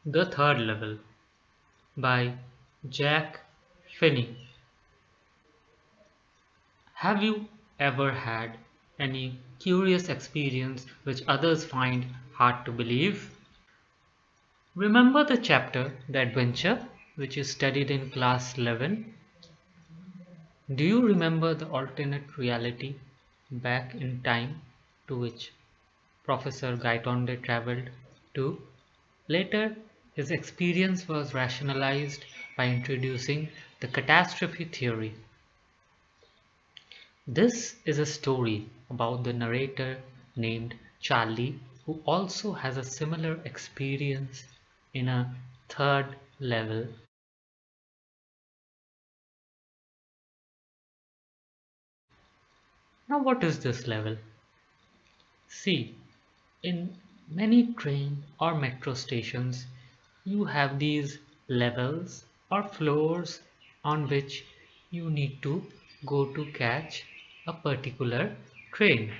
The Third Level by Jack Finney. Have you ever had any curious experience which others find hard to believe? Remember the chapter, The Adventure, which you studied in class 11? Do you remember the alternate reality back in time to which Professor Gaitonde traveled to? Later, his experience was rationalized by introducing the catastrophe theory. This is a story about the narrator named Charlie who also has a similar experience in a third level. Now, what is this level? See, in many train or metro stations, you have these levels or floors on which you need to go to catch a particular train.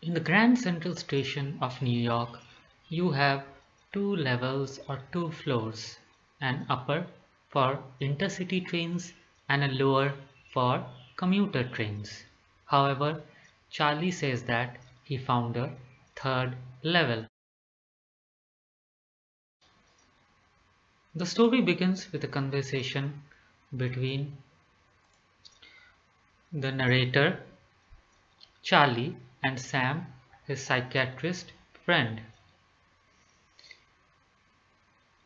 In the Grand Central Station of New York, you have two levels or two floors, an upper for intercity trains and a lower for commuter trains. However, Charlie says that he found a third level. The story begins with a conversation between the narrator, Charlie, and Sam, his psychiatrist friend.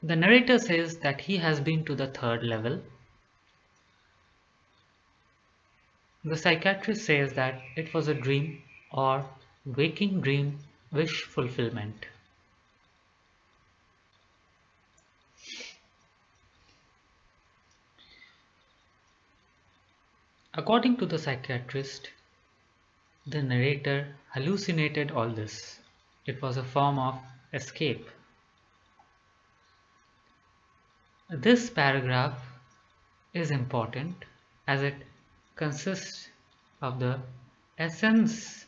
The narrator says that he has been to the third level. The psychiatrist says that it was a dream or waking dream wish fulfillment. According to the psychiatrist, the narrator hallucinated all this. It was a form of escape. This paragraph is important as it consists of the essence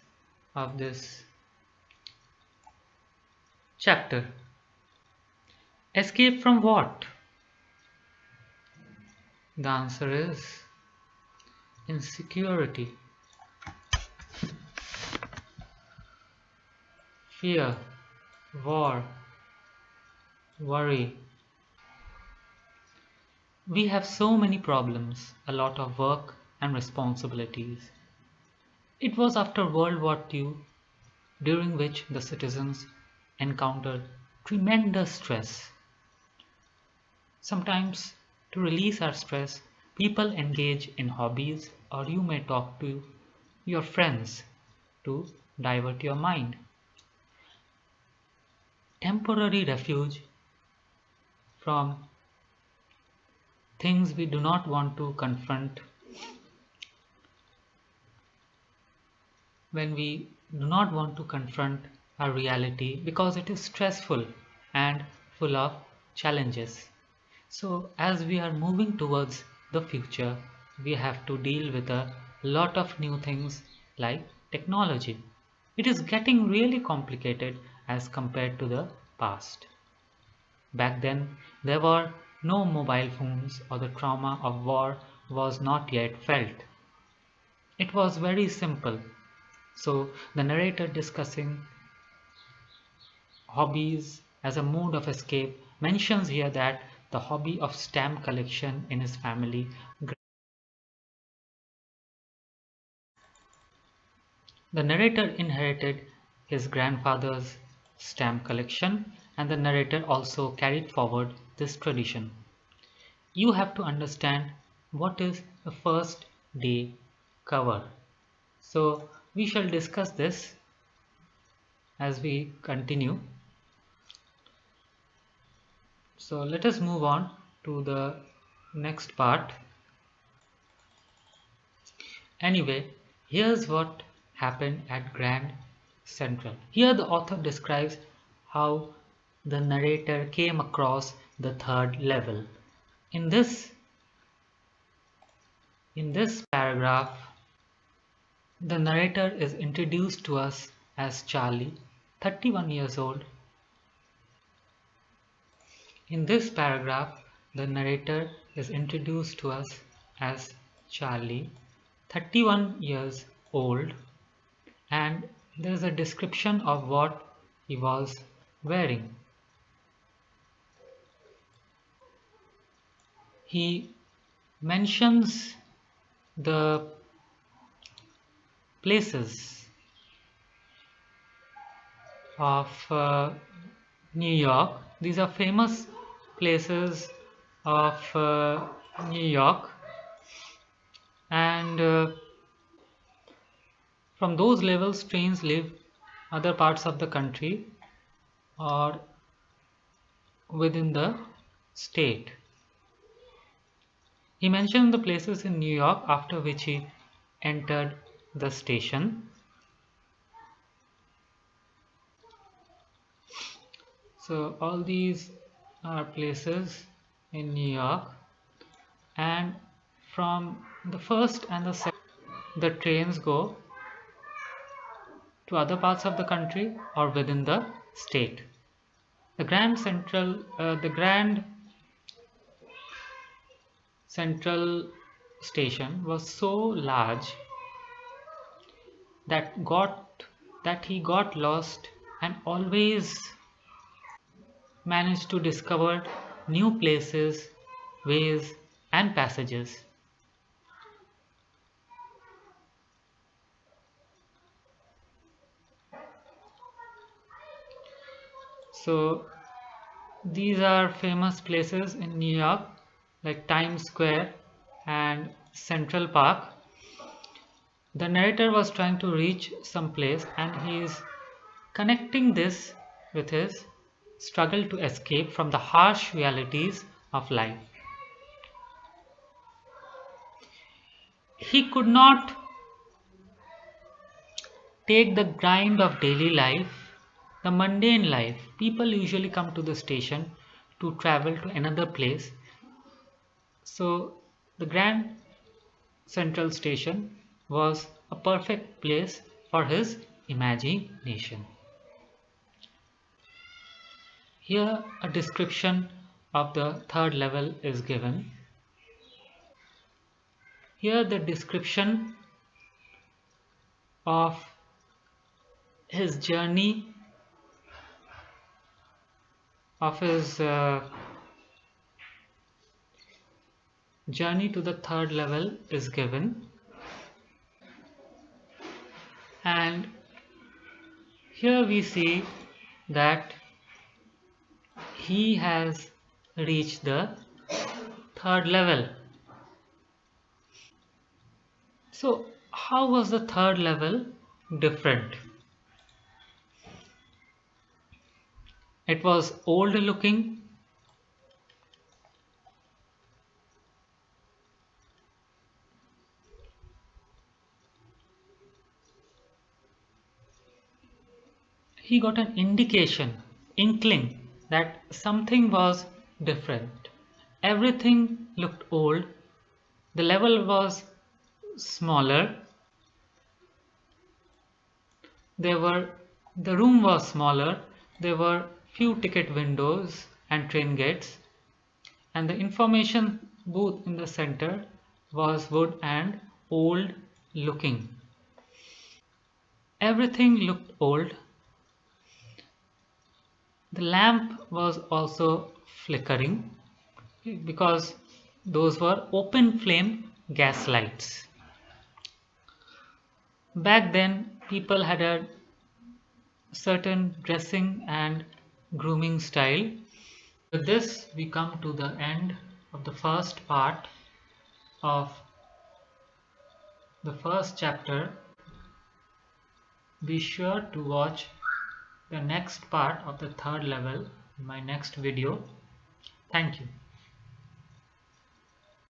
of this chapter. Escape from what? The answer is insecurity, fear, war, worry. We have so many problems, a lot of work and responsibilities. It was after World War II, during which the citizens encountered tremendous stress. Sometimes, to release our stress, people engage in hobbies, or you may talk to your friends to divert your mind. Temporary refuge from things we do not want to confront when we do not want to confront our reality because it is stressful and full of challenges. So, as we are moving towards the future, we have to deal with a lot of new things like technology. It is getting really complicated as compared to the past. Back then, there were no mobile phones or the trauma of war was not yet felt. It was very simple. So, the narrator discussing hobbies as a mode of escape mentions here that the hobby of stamp collection in his family. The narrator inherited his grandfather's stamp collection, and the narrator also carried forward this tradition. You have to understand what is a first day cover. So, we shall discuss this as we continue. So, let us move on to the next part. Anyway, here's what happened at Grand Central. Here, the author describes how the narrator came across the third level. In this in this paragraph, The narrator is introduced to us as Charlie, 31 years old. In this paragraph, the narrator is introduced to us as Charlie, 31 years old, and there is a description of what he was wearing. He mentions the places of New York. These are famous places of New York, and from those levels, trains leave other parts of the country or within the state. He mentioned the places in New York, after which he entered the station. So all these are places in New York, and from the first and the second, the trains go to other parts of the country or within the state. The Grand Central Station was so large that he got lost and always managed to discover new places, ways, and passages. So these are famous places in New York like Times Square and Central Park. The narrator was trying to reach some place, and he is connecting this with his struggle to escape from the harsh realities of life. He could not take the grind of daily life, the mundane life. People usually come to the station to travel to another place. So the Grand Central Station was a perfect place for his imagination. Here a description of the third level is given. Here the description of his journey, of his journey to the third level is given, and here we see that he has reached the third level. So how was the third level different? It was old looking. He got an inkling that something was different. Everything looked old. The level was smaller. The room was smaller. There were few ticket windows and train gates, and the information booth in the center was wood and old looking. Everything looked old. The lamp was also flickering because those were open flame gas lights. Back then, people had a certain dressing and grooming style. With this, we come to the end of the first part of the first chapter. Be sure to watch the next part of the third level in my next video. Thank you.